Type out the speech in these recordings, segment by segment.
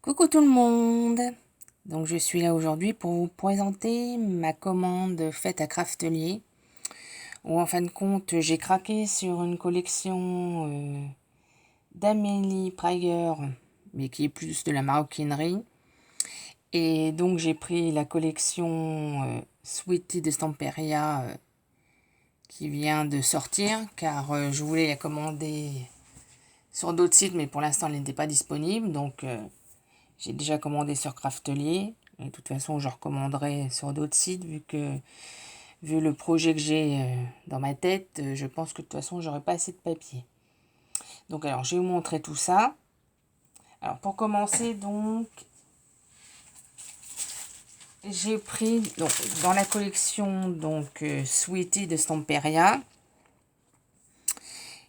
Coucou tout le monde! Donc je suis là aujourd'hui pour vous présenter ma commande faite à Craftelier, où en fin de compte j'ai craqué sur une collection d'Amélie Prager, mais qui est plus de la maroquinerie. Et donc j'ai pris la collection Sweetie de Stamperia qui vient de sortir, car je voulais la commander sur d'autres sites, mais pour l'instant elle n'était pas disponible, donc j'ai déjà commandé sur Craftelier. Et de toute façon, je recommanderai sur d'autres sites, vu le projet que j'ai dans ma tête, je pense que de toute façon, j'aurai pas assez de papier. Donc, alors, je vais vous montrer tout ça. Alors, pour commencer, donc, j'ai pris, donc, dans la collection, donc, Sweetie de Stamperia,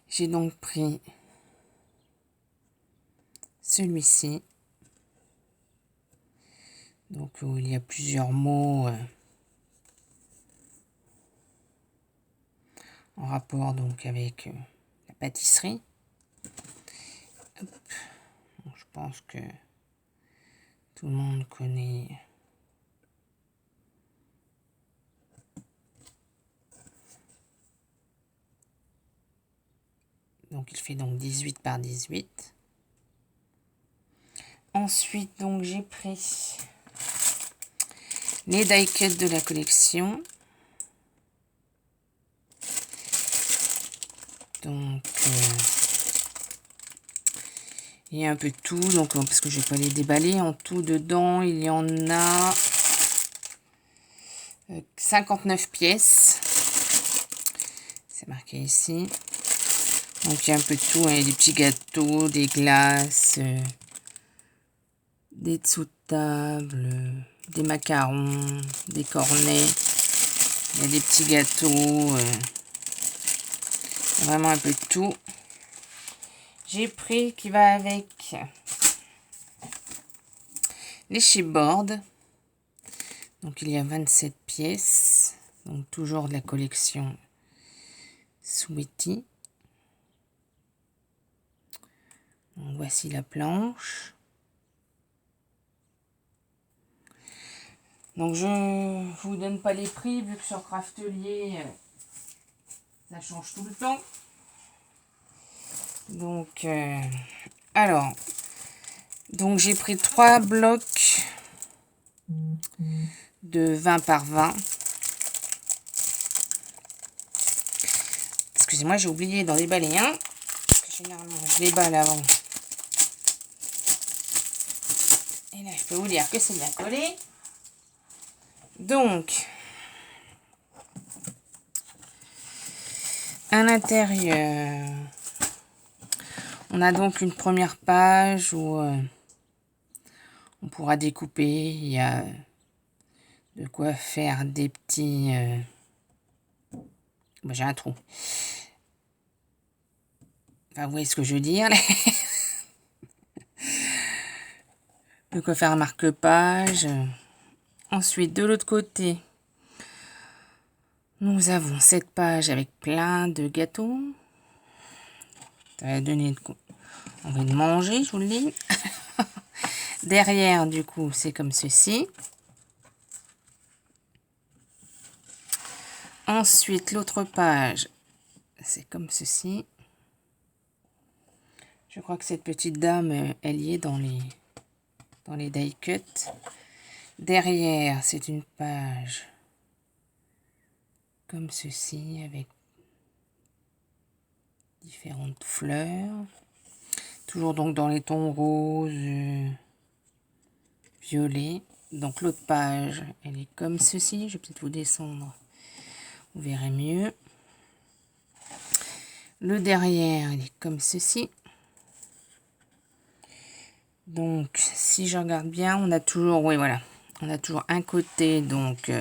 j'ai donc pris celui-ci. Donc, où il y a plusieurs mots en rapport donc avec la pâtisserie. Hop. Bon, je pense que tout le monde connaît donc il fait donc 18 par 18. Ensuite donc j'ai pris les die cuts de la collection. Donc il y a un peu de tout, donc parce que je vais pas les déballer. En tout dedans il y en a 59 pièces. C'est marqué ici. Donc il y a un peu de tout, hein, des petits gâteaux, des glaces, des dessous de table, des macarons, des cornets. Il y a des petits gâteaux, vraiment un peu de tout. J'ai pris qui va avec les chipboards. Donc il y a 27 pièces. Donc toujours de la collection Sweetie. Donc voici la planche. Donc je vous donne pas les prix vu que sur Craftelier ça change tout le temps. Donc alors donc j'ai pris 3 blocs de 20 par 20. Excusez-moi, j'ai oublié d'en déballer un. Généralement je déballe avant. Et là je peux vous dire que c'est bien collé. Donc à l'intérieur, on a donc une première page où on pourra découper. Il y a de quoi faire des petits... Bon, j'ai un trou. Enfin, vous voyez ce que je veux dire. De quoi faire un marque-page. Ensuite, de l'autre côté, nous avons cette page avec plein de gâteaux. Ça va donner envie de manger, je vous le dis. Derrière, du coup, c'est comme ceci. Ensuite, l'autre page, c'est comme ceci. Je crois que cette petite dame, elle y est dans les die cuts. Derrière, c'est une page comme ceci, avec différentes fleurs. Toujours donc dans les tons roses, violets. Donc l'autre page, elle est comme ceci. Je vais peut-être vous descendre, vous verrez mieux. Le derrière, il est comme ceci. Donc, si je regarde bien, on a toujours, oui, voilà, on a toujours un côté, donc,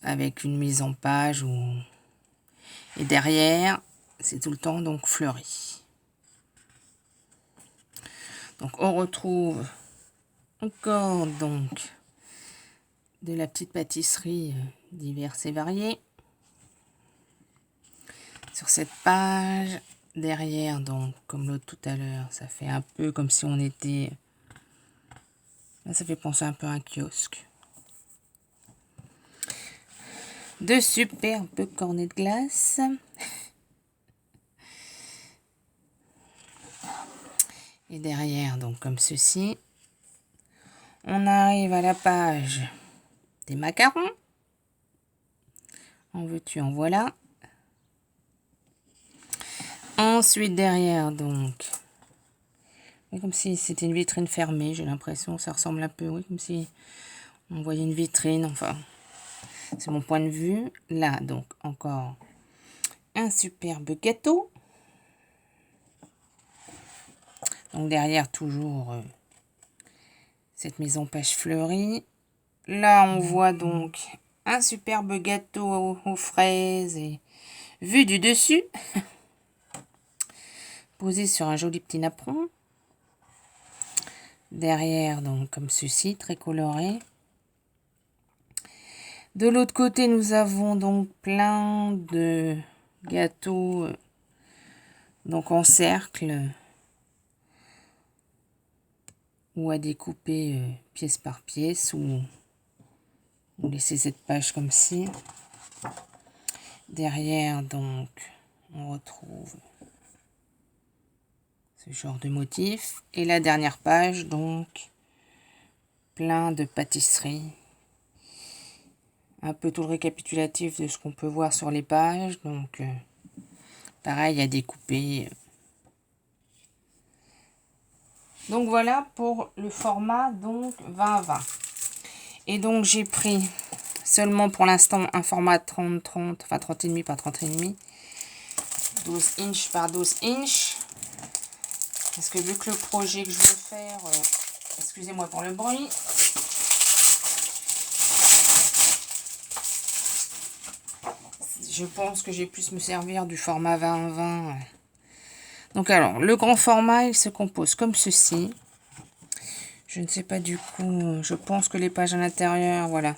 avec une mise en page, et derrière, c'est tout le temps, donc, fleuri. Donc, on retrouve encore, donc, de la petite pâtisserie diverses et variées. Sur cette page, derrière, donc, comme l'autre tout à l'heure, ça fait un peu comme si on était Là, ça fait penser un peu à un kiosque. De superbes cornets de glace. Et derrière, donc comme ceci, on arrive à la page des macarons. En veux-tu, en voilà. Ensuite, derrière, donc, comme si c'était une vitrine fermée, j'ai l'impression, ça ressemble un peu, oui, comme si on voyait une vitrine, enfin, c'est mon point de vue. Là, donc, encore un superbe gâteau. Donc, derrière, toujours cette maison pêche fleurie. Là, on voit donc un superbe gâteau aux fraises et vu du dessus, posé sur un joli petit napperon. Derrière, donc, comme ceci, très coloré. De l'autre côté, nous avons donc plein de gâteaux donc en cercle ou à découper pièce par pièce ou laisser cette page comme ci. Derrière, donc, on retrouve ce genre de motif. Et la dernière page, donc, plein de pâtisseries. Un peu tout le récapitulatif de ce qu'on peut voir sur les pages. Donc, pareil à découper. Donc, voilà pour le format donc 20-20. Et donc, j'ai pris seulement pour l'instant un format 30-30, enfin 30,5 par 30,5. 12 inches par 12 inches. Parce que vu que le projet que je veux faire, excusez-moi pour le bruit, je pense que j'ai pu me servir du format 20-20. Donc alors, le grand format, il se compose comme ceci. Je ne sais pas du coup, je pense que les pages à l'intérieur, voilà,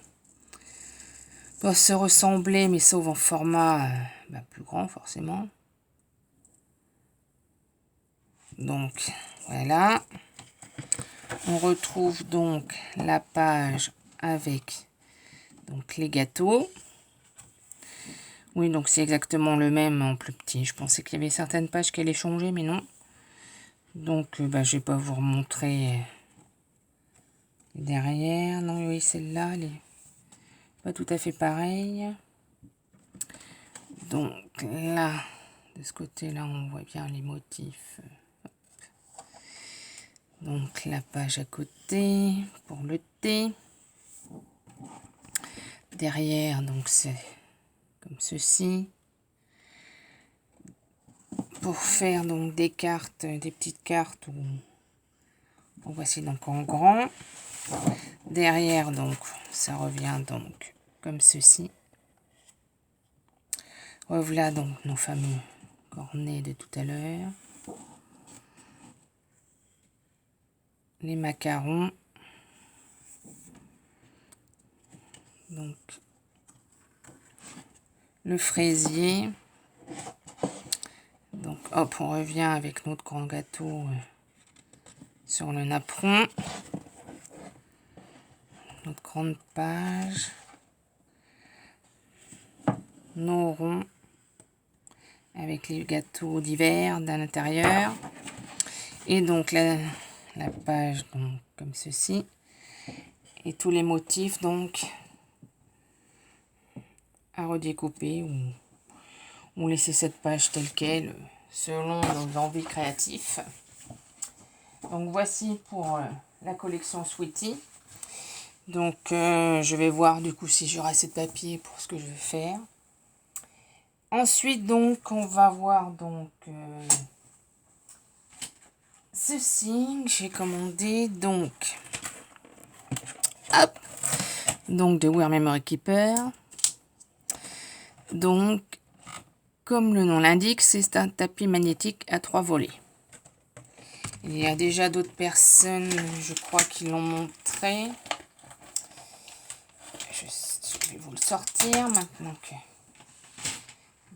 doivent se ressembler, mais sauf en format plus grand forcément. Donc voilà, on retrouve donc la page avec donc les gâteaux. Oui, donc c'est exactement le même en plus petit. Je pensais qu'il y avait certaines pages qui allaient changer, mais non. Donc je ne vais pas vous remontrer derrière. Non, oui, celle-là, elle est pas tout à fait pareille. Donc là, de ce côté-là, on voit bien les motifs. Donc la page à côté pour le thé. Derrière, donc c'est comme ceci. Pour faire donc des cartes, des petites cartes, voici donc en grand. Derrière, donc, ça revient donc comme ceci. Revoilà donc nos fameux cornets de tout à l'heure. Les macarons. Donc, le fraisier. Donc, hop, on revient avec notre grand gâteau sur le napperon. Notre grande page. Nos ronds avec les gâteaux d'hiver à l'intérieur. Et donc, la page donc, comme ceci. Et tous les motifs donc à redécouper ou laisser cette page telle qu'elle selon nos envies créatives. Donc voici pour la collection Sweetie. Donc je vais voir du coup si j'aurai assez de papier pour ce que je vais faire. Ensuite donc on va voir donc ceci que j'ai commandé donc hop donc de Wear Memory Keeper. Donc comme le nom l'indique, c'est un tapis magnétique à 3 volets. Il y a déjà d'autres personnes, je crois, qui l'ont montré. Je vais vous le sortir maintenant que...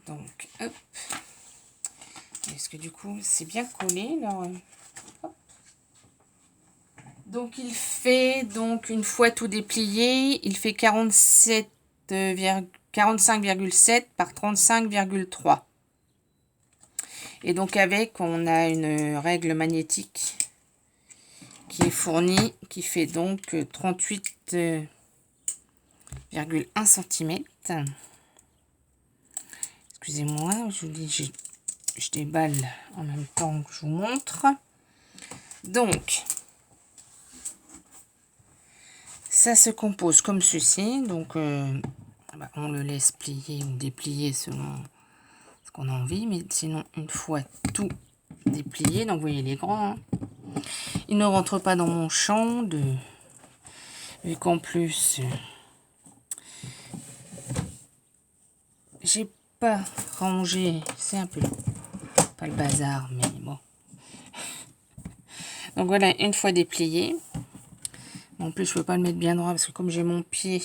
Donc, hop. Est-ce que du coup, c'est bien collé là? Hop. Donc il fait, donc une fois tout déplié, il fait 45,7 par 35,3. Et donc avec, on a une règle magnétique qui est fournie, qui fait donc 38,1 cm. Excusez-moi, je vous dis, je déballe en même temps que je vous montre. Donc, ça se compose comme ceci. Donc, on le laisse plier ou déplier selon ce qu'on a envie. Mais sinon, une fois tout déplié, donc vous voyez, il est grand. Hein. Il ne rentre pas dans mon champ vu qu'en plus, j'ai pas rangé. C'est un peu pas le bazar, mais bon. Donc voilà, une fois déplié. En plus, je peux pas le mettre bien droit parce que comme j'ai mon pied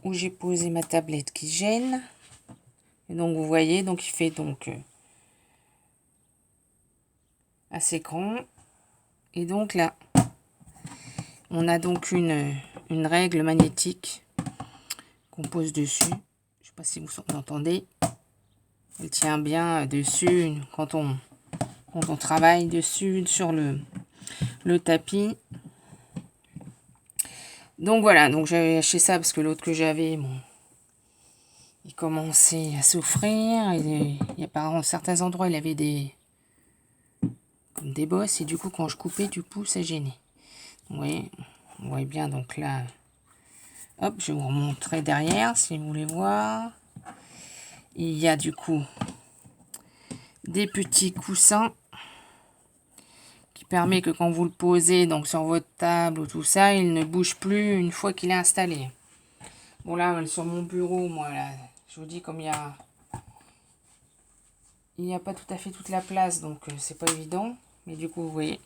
où j'ai posé ma tablette qui gêne. Et donc vous voyez, donc il fait donc assez grand. Et donc là, on a donc une règle magnétique qu'on pose dessus. Je sais pas si vous entendez. Elle tient bien dessus quand on travaille dessus sur le tapis. Donc voilà, donc j'avais acheté ça parce que l'autre que j'avais, bon, il commençait à souffrir. Il y a apparemment certains endroits, il avait comme des bosses et du coup quand je coupais, du coup ça gênait. Vous voyez, on voit bien donc là. Hop, je vais vous remontrer derrière si vous voulez voir. Il y a du coup des petits coussins qui permet que quand vous le posez donc sur votre table ou tout ça, il ne bouge plus une fois qu'il est installé. Bon là, sur mon bureau, moi là, je vous dis comme il n'y a pas tout à fait toute la place, donc c'est pas évident. Mais du coup, vous voyez,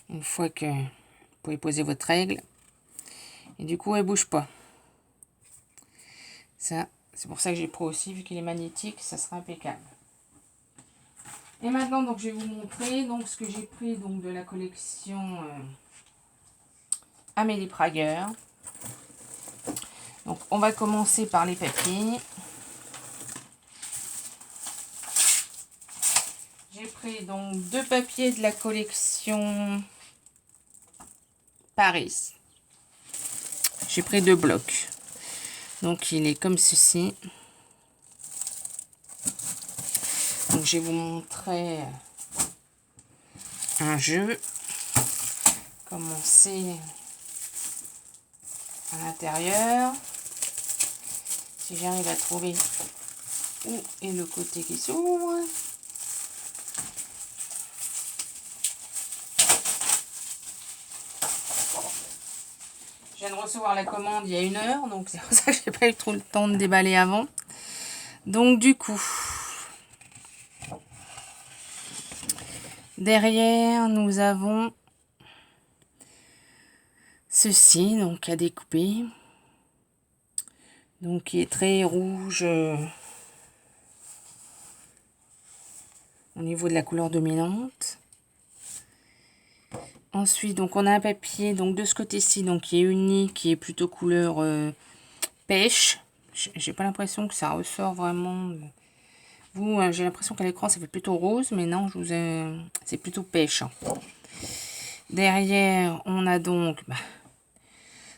une fois que vous pouvez poser votre règle, et du coup, elle bouge pas. Ça, c'est pour ça que j'ai pris aussi, vu qu'il est magnétique, ça sera impeccable. Et maintenant, donc, je vais vous montrer donc ce que j'ai pris donc de la collection Amélie Prager. Donc, on va commencer par les papiers. J'ai pris donc 2 papiers de la collection Paris. J'ai pris 2 blocs. Donc, il est comme ceci. Donc, je vais vous montrer un jeu. Commencer à l'intérieur. Si j'arrive à trouver où est le côté qui s'ouvre. Je viens de recevoir la commande il y a 1 heure, donc c'est pour ça que j'ai pas eu trop le temps de déballer avant. Donc du coup, derrière nous avons ceci, donc à découper. Donc qui est très rouge au niveau de la couleur dominante. Ensuite, donc on a un papier donc de ce côté-ci, donc qui est uni, qui est plutôt couleur pêche. J'ai pas l'impression que ça ressort vraiment. Vous, j'ai l'impression qu'à l'écran ça fait plutôt rose, mais non, c'est plutôt pêche. Derrière, on a donc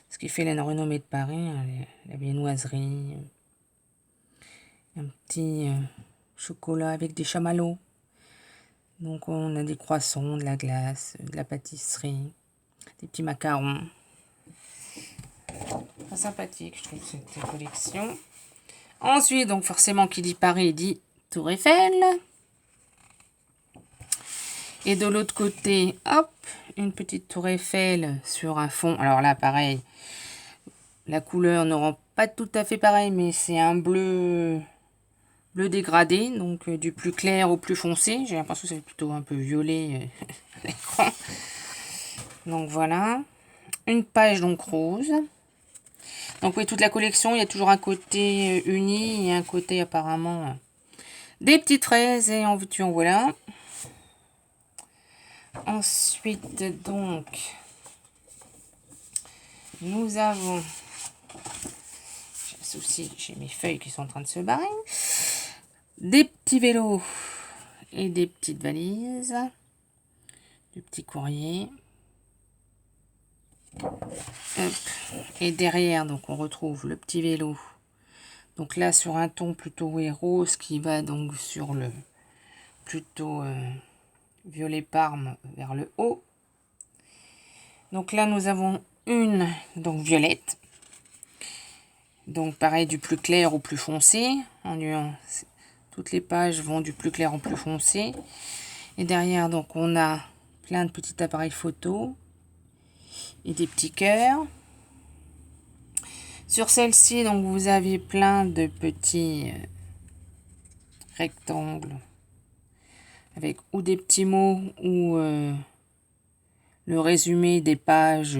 ce qui fait la renommée de Paris, la viennoiserie, un petit chocolat avec des chamallows. Donc on a des croissants, de la glace, de la pâtisserie, des petits macarons. Très sympathique, je trouve, cette collection. Ensuite, donc forcément, qui dit Paris dit Tour Eiffel. Et de l'autre côté, hop, une petite Tour Eiffel sur un fond. Alors là, pareil, la couleur ne rend pas tout à fait pareil, mais c'est un bleu dégradé, donc du plus clair au plus foncé. J'ai l'impression que c'est plutôt un peu violet à l'écran. Donc voilà. Une page donc rose. Donc oui, toute la collection, il y a toujours un côté uni et un côté apparemment des petites fraises et en veux-tu en voilà. Ensuite, donc, nous avons... J'ai un souci, j'ai mes feuilles qui sont en train de se barrer. Des petits vélos et des petites valises. Du petit courrier. Hop. Et derrière, donc, on retrouve le petit vélo. Donc là, sur un ton plutôt rose qui va donc sur le plutôt violet parme vers le haut. Donc là, nous avons une donc violette. Donc pareil, du plus clair au plus foncé. En nuance. Toutes les pages vont du plus clair au plus foncé. Et derrière, donc on a plein de petits appareils photo et des petits cœurs. Sur celle-ci, donc vous avez plein de petits rectangles avec ou des petits mots ou le résumé des pages.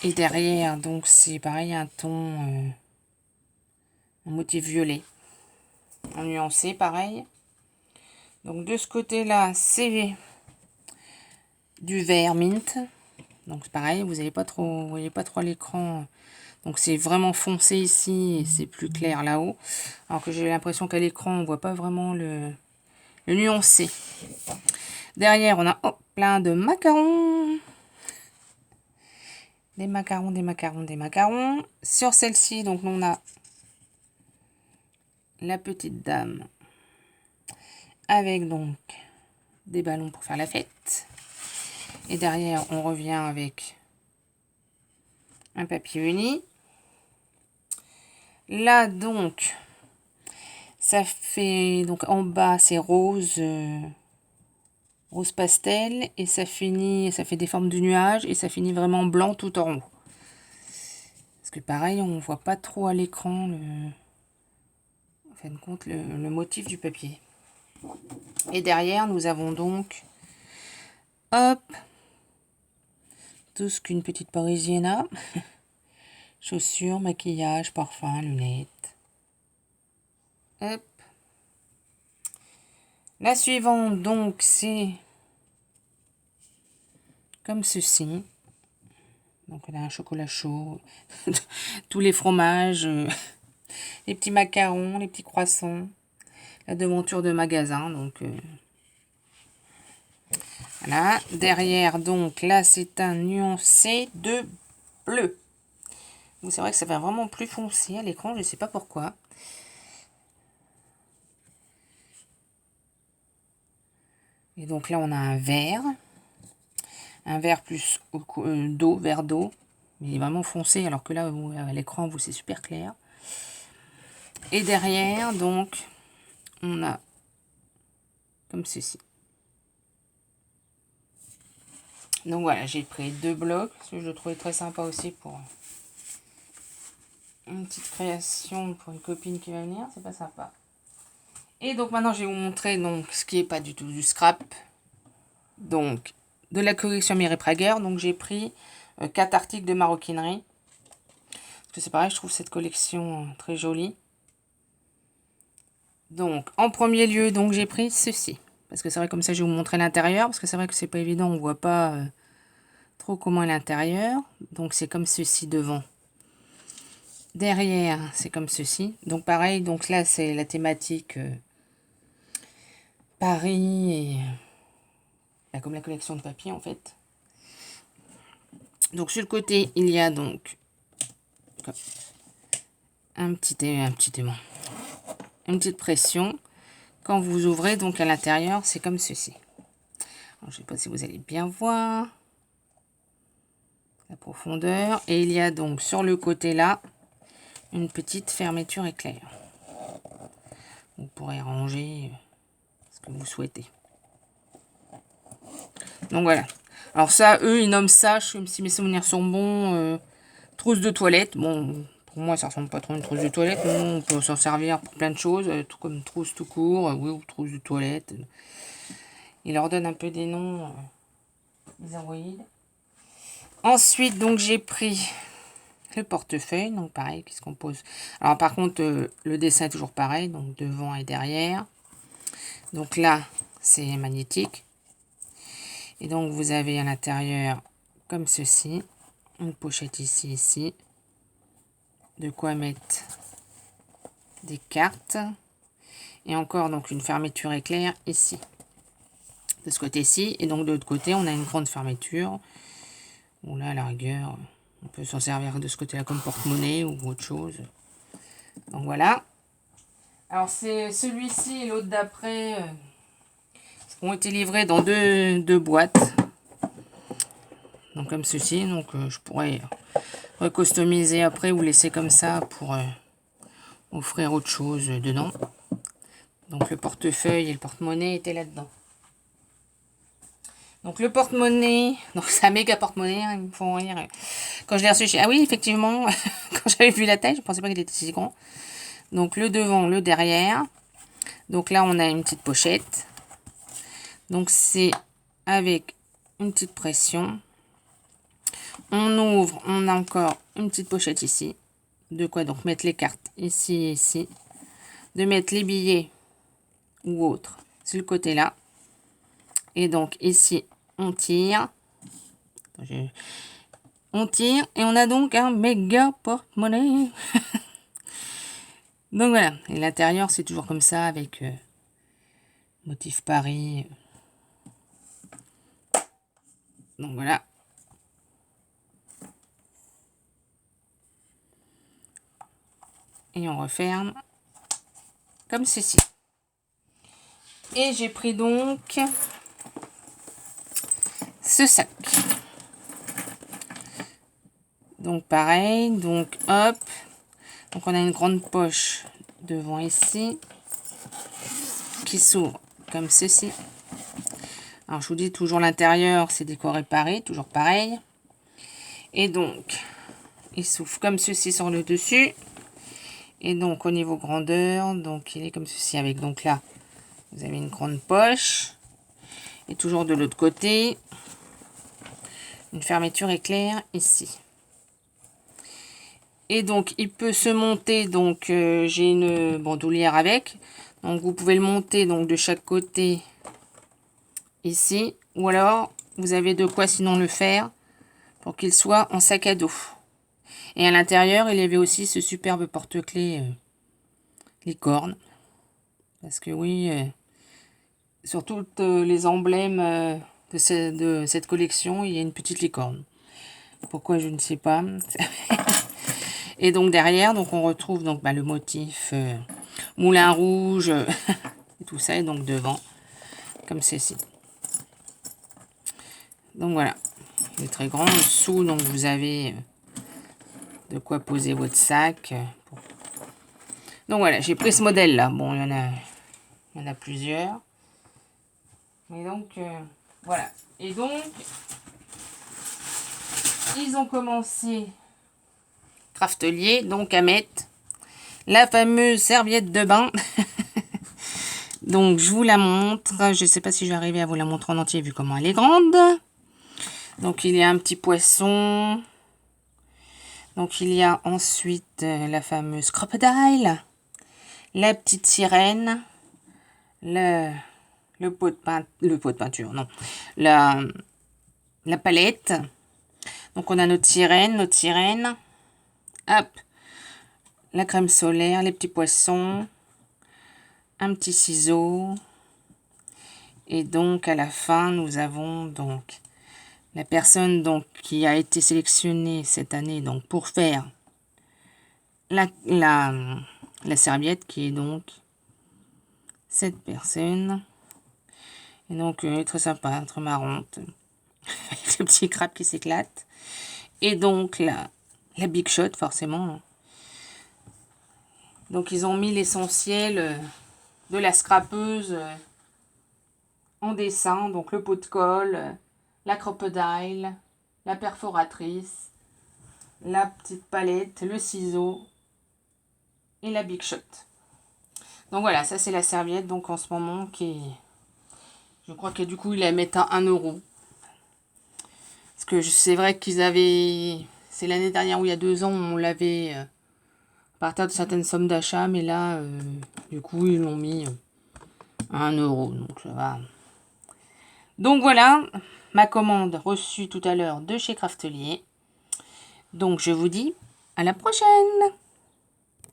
Et derrière, donc c'est pareil, un ton, un motif violet, en nuancé, pareil. Donc de ce côté-là, c'est du vert mint. Donc pareil, vous voyez pas trop à l'écran. Donc c'est vraiment foncé ici et c'est plus clair là-haut. Alors que j'ai l'impression qu'à l'écran, on voit pas vraiment le nuancé. Derrière, on a plein de macarons. Des macarons, des macarons, des macarons. Sur celle-ci, donc on a la petite dame avec donc des ballons pour faire la fête. Et derrière, on revient avec un papier uni. Là, donc, ça fait... Donc, en bas, c'est rose, rose pastel. Et ça finit... Ça fait des formes de nuages. Et ça finit vraiment blanc tout en haut. Parce que pareil, on ne voit pas trop à l'écran en fin de compte, le motif du papier. Et derrière, nous avons donc... Hop, tout ce qu'une petite parisienne a. Chaussures, maquillage, parfum, lunettes. Hop. La suivante, donc, c'est comme ceci. Donc, on a un chocolat chaud, tous les fromages, les petits macarons, les petits croissants, la devanture de magasin. Donc, voilà. Derrière, donc, là, c'est un nuancé de bleu. C'est vrai que ça va vraiment plus foncé à l'écran, je ne sais pas pourquoi. Et donc là, on a un vert plus d'eau, vert d'eau. Il est vraiment foncé, alors que là, à l'écran, c'est super clair. Et derrière, donc, on a comme ceci. Donc voilà, j'ai pris 2 blocs, parce que je le trouvais très sympa aussi pour une petite création pour une copine qui va venir, c'est pas sympa. Et donc maintenant, je vais vous montrer donc ce qui est pas du tout du scrap. Donc, de la collection Mireille Prager. Donc, j'ai pris 4 articles de maroquinerie. Parce que c'est pareil, je trouve cette collection très jolie. Donc, en premier lieu, donc j'ai pris ceci. Parce que c'est vrai, comme ça, je vais vous montrer l'intérieur. Parce que c'est vrai que c'est pas évident, on voit pas trop comment est l'intérieur. Donc, c'est comme ceci devant. Derrière, c'est comme ceci. Donc, pareil, donc là, c'est la thématique Paris et... comme la collection de papier, en fait. Donc, sur le côté, il y a donc une petite pression. Quand vous ouvrez, donc à l'intérieur, c'est comme ceci. Alors, je ne sais pas si vous allez bien voir la profondeur. Et il y a donc sur le côté là, une petite fermeture éclair. Vous pourrez ranger ce que vous souhaitez. Donc voilà. Alors ça, eux, ils nomment ça, si mes souvenirs sont bons, trousse de toilette. Bon, pour moi, ça ressemble pas trop à une trousse de toilette. Mais on peut s'en servir pour plein de choses, tout comme trousse tout court, oui, ou trousse de toilette. Ils leur donnent un peu des noms, les envoyés. Ensuite, donc, j'ai pris le portefeuille, donc pareil, qui se compose. Alors, par contre, le dessin est toujours pareil, donc devant et derrière. Donc là, c'est magnétique. Et donc, vous avez à l'intérieur, comme ceci, une pochette ici. De quoi mettre des cartes. Et encore, donc, une fermeture éclair ici. De ce côté-ci. Et donc, de l'autre côté, on a une grande fermeture. Bon, là, à la rigueur, on peut s'en servir de ce côté-là comme porte-monnaie ou autre chose. Donc, voilà. Alors, c'est celui-ci et l'autre d'après ont été livrés dans deux boîtes. Donc, comme ceci. Donc, je pourrais recustomiser après ou laisser comme ça pour offrir autre chose dedans. Donc, le portefeuille et le porte-monnaie étaient là-dedans. Donc, le porte-monnaie, donc c'est un méga porte-monnaie, hein, ils me font rire. Quand je l'ai reçu, ah oui, effectivement, quand j'avais vu la taille, je ne pensais pas qu'il était si grand. Donc, le devant, le derrière. Donc là, on a une petite pochette. Donc, c'est avec une petite pression. On ouvre, on a encore une petite pochette ici. De quoi donc mettre les cartes ici et ici. De mettre les billets ou autres sur le côté là. Et donc ici, on tire. On tire et on a donc un méga porte-monnaie. Donc voilà. Et l'intérieur, c'est toujours comme ça avec motif Paris. Donc voilà. Et on referme comme ceci. Et j'ai pris donc ce sac. Donc pareil, donc hop. Donc on a une grande poche devant ici qui s'ouvre comme ceci. Alors je vous dis toujours l'intérieur, c'est décoré Paris, toujours pareil. Et donc il s'ouvre comme ceci sur le dessus. Et donc au niveau grandeur, donc il est comme ceci avec donc là, vous avez une grande poche. Et toujours de l'autre côté, une fermeture éclair ici. Et donc il peut se monter, donc j'ai une bandoulière avec. Donc vous pouvez le monter donc de chaque côté ici. Ou alors vous avez de quoi sinon le faire pour qu'il soit en sac à dos. Et à l'intérieur, il y avait aussi ce superbe porte-clés licorne. Parce que oui, sur toutes les emblèmes de cette collection, il y a une petite licorne. Pourquoi, je ne sais pas. Et donc derrière, donc on retrouve donc le motif moulin rouge et tout ça. Et donc devant, comme ceci. Donc voilà, il est très grand. En dessous, donc vous avez de quoi poser votre sac. Donc voilà, j'ai pris ce modèle là. Bon, il y en a plusieurs. Mais donc, voilà. Et donc, ils ont commencé, Craftelier, donc à mettre la fameuse serviette de bain. Donc, je vous la montre. Je ne sais pas si je vais arriver à vous la montrer en entier, vu comment elle est grande. Donc, il y a un petit poisson. Donc, il y a ensuite la fameuse crocodile. La petite sirène. Le pot de peinture, non. La palette. Donc, on a notre sirène. Hop. La crème solaire, les petits poissons. Un petit ciseau. Et donc, à la fin, nous avons donc la personne donc qui a été sélectionnée cette année donc pour faire la serviette, qui est donc cette personne. Et donc, très sympa, très marrante. Avec le petit crabe qui s'éclate. Et donc, la Big Shot, forcément. Donc, ils ont mis l'essentiel de la scrapeuse en dessin. Donc, le pot de colle, la crocodile, la perforatrice, la petite palette, le ciseau et la Big Shot. Donc, voilà, ça, c'est la serviette. Donc, en ce moment, je crois que du coup, ils la mettent à 1 €. Parce que c'est vrai qu'ils avaient... C'est l'année dernière ou il y a 2 ans, on l'avait à partir de certaines sommes d'achat. Mais là, du coup, ils l'ont mis 1 €, donc ça va. Donc voilà, ma commande reçue tout à l'heure de chez Craftelier. Donc je vous dis à la prochaine!